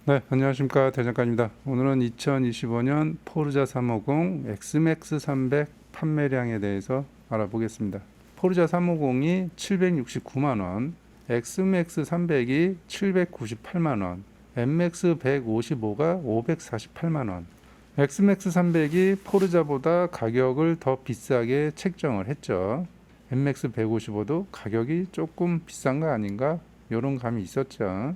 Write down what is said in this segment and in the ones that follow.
네, 안녕하십니까. 대장간입니다. 오늘은 2025년 포르자 350 엑스맥스 300 판매량에 대해서 알아보겠습니다. 포르자 350이 769만원, 엑스맥스 300이 798만원, 엠맥스 155가 548만원. 엑스맥스 300이 포르자보다 가격을 더 비싸게 책정을 했죠. 엠맥스 155도 가격이 조금 비싼 거 아닌가? 이런 감이 있었죠.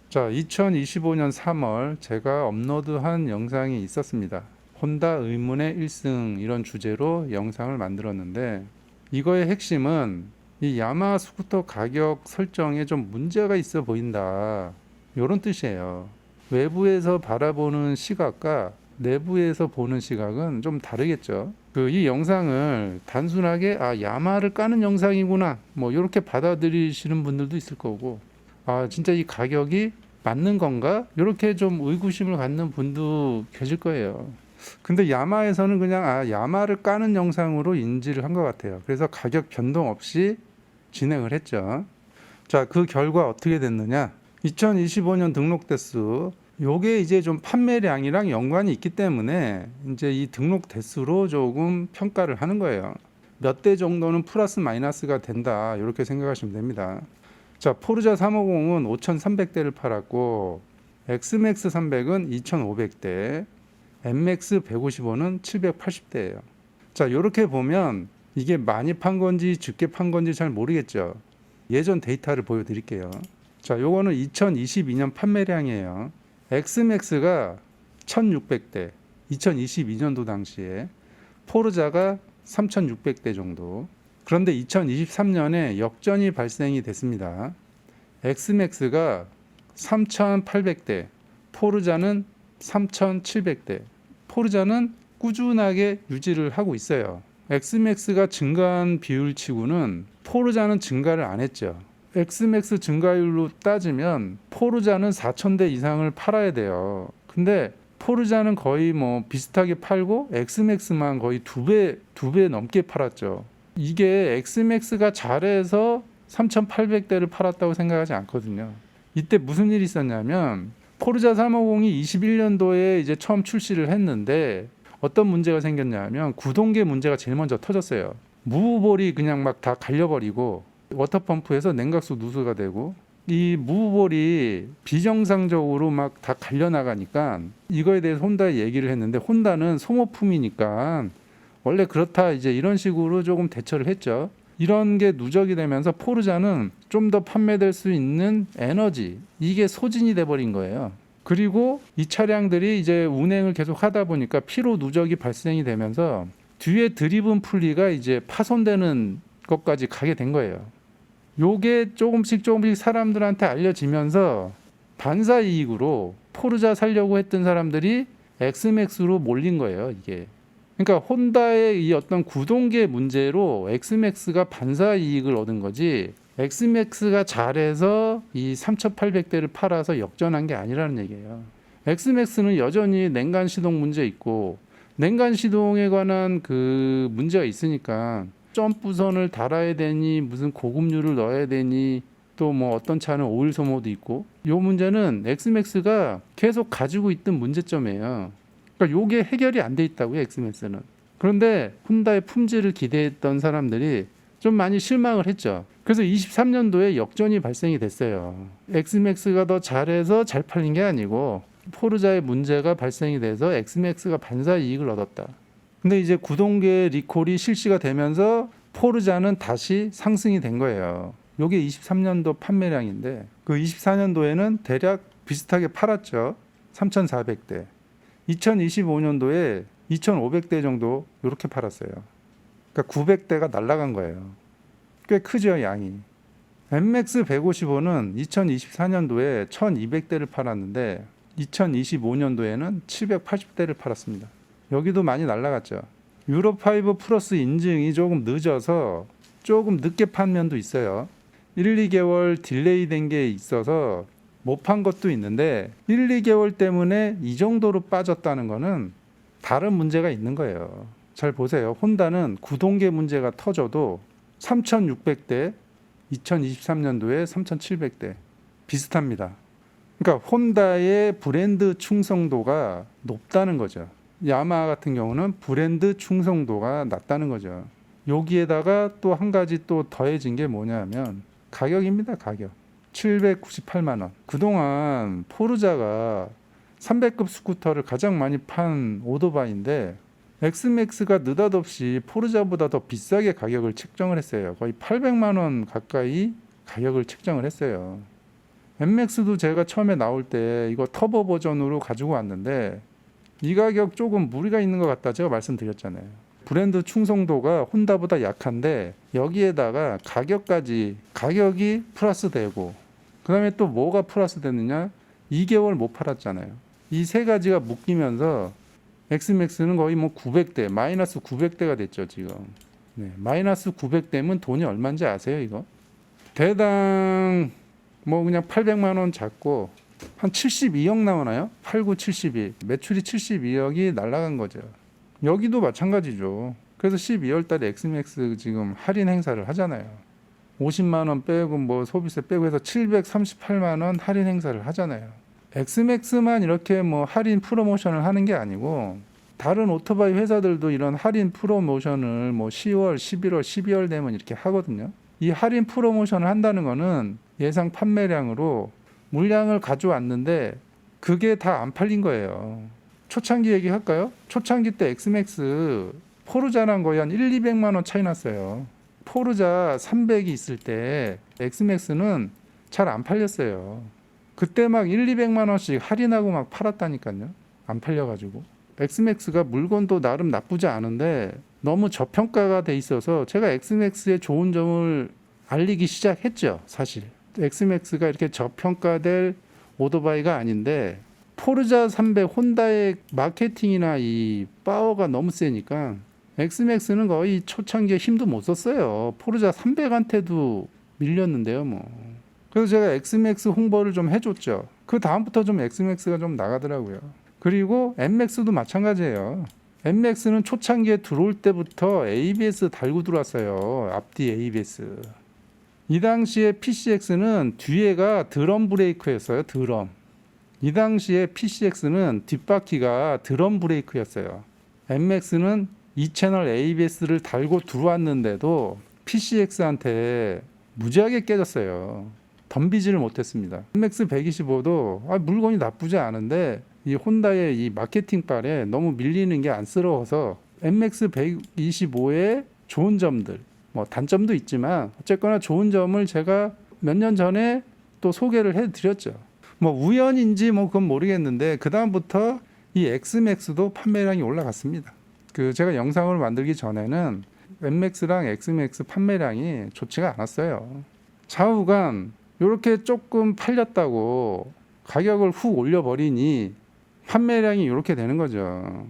자, 2025년 3월 제가 업로드한 영상이 있었습니다. 혼다 의문의 1승 이런 주제로 영상을 만들었는데, 이거의 핵심은 이 야마하 스쿠터 가격 설정에 좀 문제가 있어 보인다, 이런 뜻이에요. 외부에서 바라보는 시각과 내부에서 보는 시각은 좀 다르겠죠. 이 영상을 단순하게 야마하를 까는 영상이구나 뭐 이렇게 받아들이시는 분들도 있을 거고, 진짜 이 가격이 맞는 건가? 이렇게 좀 의구심을 갖는 분도 계실 거예요. 근데 야마에서는 그냥 야마를 까는 영상으로 인지를 한 것 같아요. 그래서 가격 변동 없이 진행을 했죠. 자, 그 결과 어떻게 됐느냐? 2025년 등록 대수, 요게 이제 좀 판매량이랑 연관이 있기 때문에 이제 이 등록 대수로 조금 평가를 하는 거예요. 몇 대 정도는 플러스 마이너스가 된다, 이렇게 생각하시면 됩니다. 자, 포르자 350은 5,300대를 팔았고, 엑스맥스 300은 2,500대, 엠맥스 155는 780대예요. 자, 이렇게 보면 이게 많이 판 건지 적게 판 건지 잘 모르겠죠. 예전 데이터를 보여드릴게요. 자, 요거는 2022년 판매량이에요. 엑스맥스가 1,600대, 2022년도 당시에, 포르자가 3,600대 정도. 그런데 2023년에 역전이 발생이 됐습니다. 엑스맥스가 3,800대, 포르자는 3,700대. 포르자는 꾸준하게 유지를 하고 있어요. 엑스맥스가 증가한 비율치고는 포르자는 증가를 안 했죠. 엑스맥스 증가율로 따지면 포르자는 4,000대 이상을 팔아야 돼요. 근데 포르자는 거의 뭐 비슷하게 팔고 엑스맥스만 거의 두 배 넘게 팔았죠. 이게 엑스맥스가 잘해서 3,800대를 팔았다고 생각하지 않거든요. 이때 무슨 일이 있었냐면, 포르자 350이 21년도에 이제 처음 출시를 했는데 어떤 문제가 생겼냐면, 구동계 문제가 제일 먼저 터졌어요. 무브볼이 그냥 막 다 갈려버리고 워터펌프에서 냉각수 누수가 되고, 이 무브볼이 비정상적으로 막 다 갈려나가니까 이거에 대해서 혼다에 얘기를 했는데, 혼다는 소모품이니까 원래 그렇다, 이제 이런 식으로 조금 대처를 했죠. 이런 게 누적이 되면서 포르자는 좀 더 판매될 수 있는 에너지, 이게 소진이 돼 버린 거예요. 그리고 이 차량들이 이제 운행을 계속 하다 보니까 피로 누적이 발생이 되면서 뒤에 드리븐 풀리가 이제 파손되는 것까지 가게 된 거예요. 요게 조금씩 사람들한테 알려지면서 반사 이익으로 포르자 살려고 했던 사람들이 엑스맥스로 몰린 거예요, 이게. 그러니까 혼다의 이 어떤 구동계 문제로 엑스맥스가 반사 이익을 얻은 거지, 엑스맥스가 잘해서 이 3,800대를 팔아서 역전한 게 아니라는 얘기예요. 엑스맥스는 여전히 냉간 시동 문제 있고, 냉간 시동에 관한 그 문제가 있으니까 점프선을 달아야 되니 무슨 고급유를 넣어야 되니, 또 뭐 어떤 차는 오일 소모도 있고, 요 문제는 엑스맥스가 계속 가지고 있던 문제점이에요. 그러니까 요게 해결이 안 돼 있다고요, 엑스맥스는. 그런데 혼다의 품질을 기대했던 사람들이 좀 많이 실망을 했죠. 그래서 23년도에 역전이 발생이 됐어요. 엑스맥스가 더 잘해서 잘 팔린 게 아니고 포르자의 문제가 발생이 돼서 엑스맥스가 반사 이익을 얻었다. 근데 이제 구동계 리콜이 실시가 되면서 포르자는 다시 상승이 된 거예요. 요게 23년도 판매량인데, 그 24년도에는 대략 비슷하게 팔았죠. 3,400대. 2025년도에 2,500대 정도 이렇게 팔았어요. 그러니까 900대가 날아간 거예요. 꽤 크죠, 양이. 엠맥스 155는 2024년도에 1,200대를 팔았는데 2025년도에는 780대를 팔았습니다. 여기도 많이 날아갔죠. 유로5 플러스 인증이 조금 늦어서 조금 늦게 판 면도 있어요. 1, 2개월 딜레이 된 게 있어서 못 판 것도 있는데, 1, 2개월 때문에 이 정도로 빠졌다는 거는 다른 문제가 있는 거예요. 잘 보세요. 혼다는 구동계 문제가 터져도 3,600대, 2023년도에 3,700대 비슷합니다. 그러니까 혼다의 브랜드 충성도가 높다는 거죠. 야마하 같은 경우는 브랜드 충성도가 낮다는 거죠. 여기에다가 또 한 가지 또 더해진 게 뭐냐면 가격입니다. 가격 798만 원. 그동안 포르자가 300급 스쿠터를 가장 많이 판 오토바이인데 엑스맥스가 느닷없이 포르자보다 더 비싸게 가격을 책정을 했어요. 거의 800만 원 가까이 가격을 책정을 했어요. MX도 제가 처음에 나올 때 이거 터보 버전으로 가지고 왔는데 이 가격 조금 무리가 있는 것 같다 제가 말씀드렸잖아요. 브랜드 충성도가 혼다보다 약한데 여기에다가 가격이 플러스 되고 그 다음에 또 뭐가 플러스 됐느냐, 2개월 못 팔았잖아요. 이 세 가지가 묶이면서 엑스맥스는 거의 뭐 900대 마이너스 900대가 됐죠 지금. 네, 마이너스 900대면 돈이 얼마인지 아세요? 이거 대당 뭐 그냥 800만 원 잡고 한 72억 나오나요? 89, 72 매출이 72억이 날아간 거죠. 여기도 마찬가지죠. 그래서 12월 달에 엑스맥스 지금 할인 행사를 하잖아요. 50만 원 빼고 뭐 소비세 빼고 해서 738만 원 할인 행사를 하잖아요. 엑스맥스만 이렇게 뭐 할인 프로모션을 하는 게 아니고 다른 오토바이 회사들도 이런 할인 프로모션을 뭐 10월, 11월, 12월 되면 이렇게 하거든요. 이 할인 프로모션을 한다는 거는 예상 판매량으로 물량을 가져왔는데 그게 다 안 팔린 거예요. 초창기 얘기할까요? 초창기 때 엑스맥스 포르자랑 거의 한 1, 200만 원 차이 났어요. 포르자 300이 있을 때 엑스맥스는 잘 안 팔렸어요. 그때 막 1, 200만 원씩 할인하고 막 팔았다니까요. 안 팔려가지고. 엑스맥스가 물건도 나름 나쁘지 않은데 너무 저평가가 돼 있어서 제가 엑스맥스의 좋은 점을 알리기 시작했죠. 사실 엑스맥스가 이렇게 저평가될 오토바이가 아닌데 포르자 300 혼다의 마케팅이나 이 파워가 너무 세니까 엑스맥스는 거의 초창기에 힘도 못 썼어요. 포르자 300한테도 밀렸는데요 뭐. 그래서 제가 엑스맥스 홍보를 좀 해줬죠. 그 다음부터 좀 엑스맥스가 좀 나가더라고요. 그리고 MX도 마찬가지예요. MX는 초창기에 들어올 때부터 ABS 달고 들어왔어요. 앞뒤 ABS. 이 당시에 PCX는 뒤에가 드럼 브레이크였어요. 드럼. 이 당시에 PCX는 뒷바퀴가 드럼 브레이크였어요. MX는 2채널 ABS를 달고 들어왔는데도 PCX한테 무지하게 깨졌어요. 덤비지를 못했습니다. MX 125도 물건이 나쁘지 않은데 이 혼다의 이 마케팅 빨에 너무 밀리는 게 안쓰러워서 MX 125의 좋은 점들, 뭐 단점도 있지만 어쨌거나 좋은 점을 제가 몇 년 전에 또 소개를 해드렸죠. 뭐 우연인지 뭐 그건 모르겠는데 그 다음부터 이 엑스맥스도 판매량이 올라갔습니다. 그 제가 영상을 만들기 전에는 MX랑 엑스맥스 판매량이 좋지가 않았어요. 좌우간 이렇게 조금 팔렸다고 가격을 훅 올려버리니 판매량이 이렇게 되는 거죠.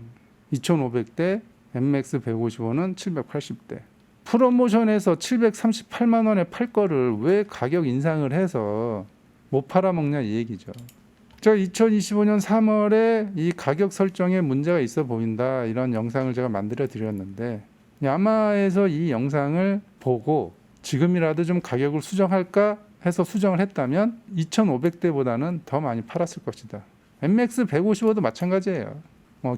2,500대, MX 155는 780대. 프로모션에서 738만 원에 팔 거를 왜 가격 인상을 해서 못 팔아먹냐 이 얘기죠. 제가 2025년 3월에 이 가격 설정에 문제가 있어 보인다 이런 영상을 제가 만들어 드렸는데 야마하에서 이 영상을 보고 지금이라도 좀 가격을 수정할까 해서 수정을 했다면 2,500대보다는 더 많이 팔았을 것이다. MX 155도 마찬가지예요.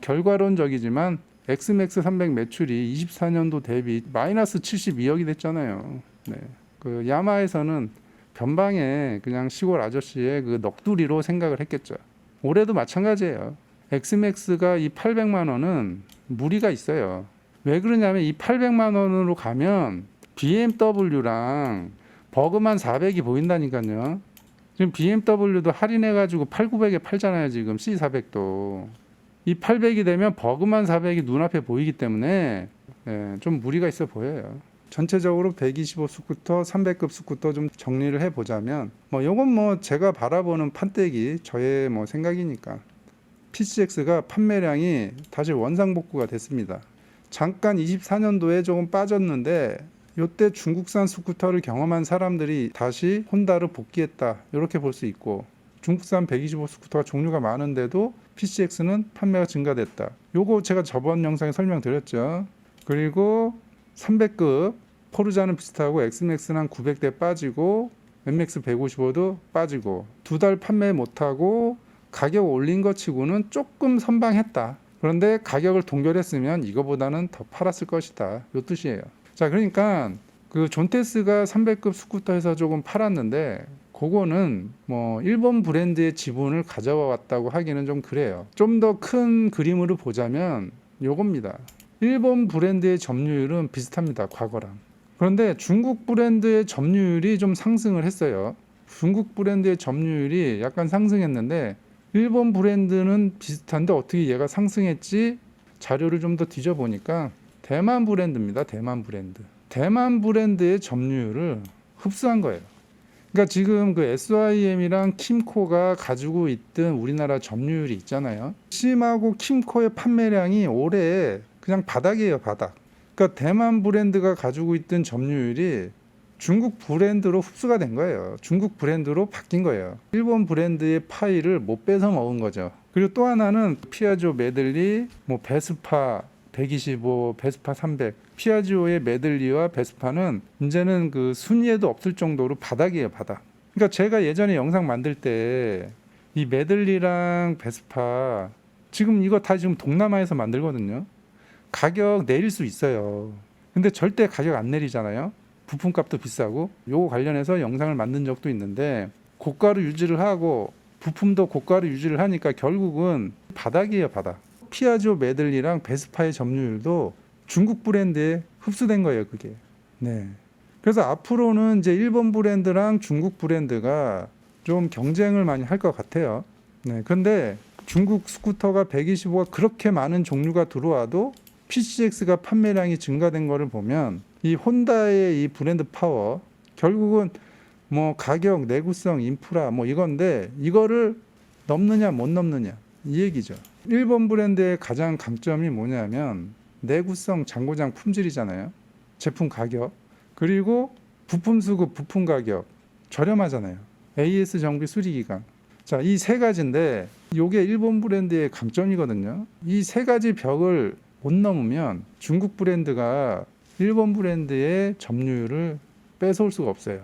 결과론적이지만 엑스맥스 300 매출이 24년도 대비 마이너스 72억이 됐잖아요. 네. 그 야마하에서는 변방에 그냥 시골 아저씨의 그 넋두리로 생각을 했겠죠. 올해도 마찬가지예요. 엑스맥스가 이 800만 원은 무리가 있어요. 왜 그러냐면 이 800만 원으로 가면 BMW랑 버그만 400이 보인다니까요. 지금 BMW도 할인해가지고 8,900에 팔잖아요. 지금 C400도. 이 800이 되면 버그만 400이 눈앞에 보이기 때문에 좀 무리가 있어 보여요. 전체적으로 125 스쿠터, 300급 스쿠터 좀 정리를 해보자면 요건 제가 바라보는 판때기 저의 생각이니까 PCX가 판매량이 다시 원상복구가 됐습니다. 잠깐 24년도에 조금 빠졌는데 이때 중국산 스쿠터를 경험한 사람들이 다시 혼다를 복귀했다 이렇게 볼 수 있고 중국산 125 스쿠터가 종류가 많은데도 PCX는 판매가 증가됐다. 요거 제가 저번 영상에 설명드렸죠. 그리고 300급 포르자는 비슷하고 엑스맥스는 한 900대 빠지고 MX 155도 빠지고 2달 판매 못하고 가격 올린 것 치고는 조금 선방했다. 그런데 가격을 동결했으면 이거보다는 더 팔았을 것이다. 이 뜻이에요. 자, 그러니까 그 존테스가 300급 스쿠터에서 조금 팔았는데 그거는 뭐 일본 브랜드의 지분을 가져와 왔다고 하기는 좀 그래요. 좀 더 큰 그림으로 보자면 요겁니다. 일본 브랜드의 점유율은 비슷합니다. 과거랑. 그런데 중국 브랜드의 점유율이 좀 상승을 했어요. 중국 브랜드의 점유율이 약간 상승했는데 일본 브랜드는 비슷한데 어떻게 얘가 상승했지? 자료를 좀 더 뒤져보니까 대만 브랜드입니다. 대만 브랜드. 대만 브랜드의 점유율을 흡수한 거예요. 그러니까 지금 그 SYM이랑 킴코가 가지고 있던 우리나라 점유율이 있잖아요. 심하고 킴코의 판매량이 올해 그냥 바닥이에요, 바닥. 그러니까 대만 브랜드가 가지고 있던 점유율이 중국 브랜드로 흡수가 된 거예요. 중국 브랜드로 바뀐 거예요. 일본 브랜드의 파이를 못 뺏어 먹은 거죠. 그리고 또 하나는 피아조 메들리, 뭐 베스파 125, 베스파 300, 피아지오의 메들리와 베스파는 이제는 그 순위에도 없을 정도로 바닥이에요, 바닥. 그러니까 제가 예전에 영상 만들 때 이 메들리랑 베스파 지금 이거 다 지금 동남아에서 만들거든요. 가격 내릴 수 있어요. 근데 절대 가격 안 내리잖아요. 부품값도 비싸고. 요거 관련해서 영상을 만든 적도 있는데 고가로 유지를 하고 부품도 고가로 유지를 하니까 결국은 바닥이에요, 바닥. 피아지오 메들리랑 베스파의 점유율도 중국 브랜드에 흡수된 거예요, 그게. 네. 그래서 앞으로는 이제 일본 브랜드랑 중국 브랜드가 좀 경쟁을 많이 할 것 같아요. 네. 근데 중국 스쿠터가 125가 그렇게 많은 종류가 들어와도 PCX가 판매량이 증가된 거를 보면 이 혼다의 이 브랜드 파워, 결국은 뭐 가격, 내구성, 인프라 뭐 이건데 이거를 넘느냐 못 넘느냐 이 얘기죠. 일본 브랜드의 가장 강점이 뭐냐면 내구성, 장고장 품질이잖아요. 제품 가격, 그리고 부품 수급, 부품 가격 저렴하잖아요. AS 정비 수리 기간. 자, 이 세 가지인데 이게 일본 브랜드의 강점이거든요. 이 세 가지 벽을 못 넘으면 중국 브랜드가 일본 브랜드의 점유율을 뺏어올 수가 없어요.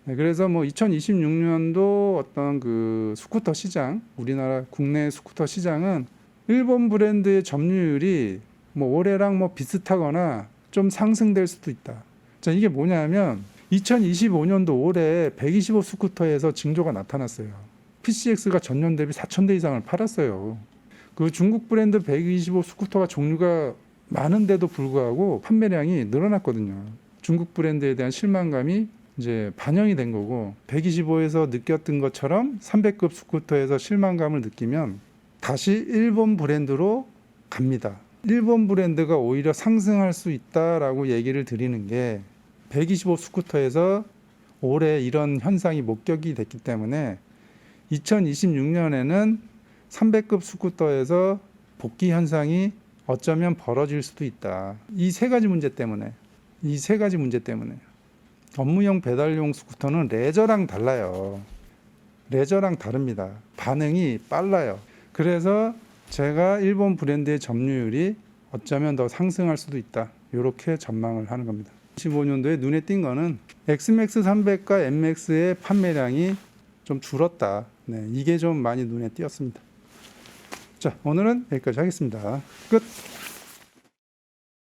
네, 그래서 뭐 2026년도 어떤 그 스쿠터 시장, 우리나라 국내 스쿠터 시장은 일본 브랜드의 점유율이 뭐 올해랑 뭐 비슷하거나 좀 상승될 수도 있다. 자, 이게 뭐냐면 2025년도 올해 125 스쿠터에서 징조가 나타났어요. PCX가 전년 대비 4,000대 이상을 팔았어요. 그 중국 브랜드 125 스쿠터가 종류가 많은데도 불구하고 판매량이 늘어났거든요. 중국 브랜드에 대한 실망감이 이제 반영이 된 거고 125에서 느꼈던 것처럼 300급 스쿠터에서 실망감을 느끼면 다시 일본 브랜드로 갑니다. 일본 브랜드가 오히려 상승할 수 있다라고 얘기를 드리는 게 125 스쿠터에서 올해 이런 현상이 목격이 됐기 때문에 2026년에는 300급 스쿠터에서 복귀 현상이 어쩌면 벌어질 수도 있다. 이 세 가지 문제 때문에. 업무용 배달용 스쿠터는 레저랑 달라요. 레저랑 다릅니다. 반응이 빨라요. 그래서 제가 일본 브랜드의 점유율이 어쩌면 더 상승할 수도 있다. 이렇게 전망을 하는 겁니다. 2025년도에 눈에 띈 거는 XMAX 300과 MX의 판매량이 좀 줄었다. 네, 이게 좀 많이 눈에 띄었습니다. 자, 오늘은 여기까지 하겠습니다. 끝.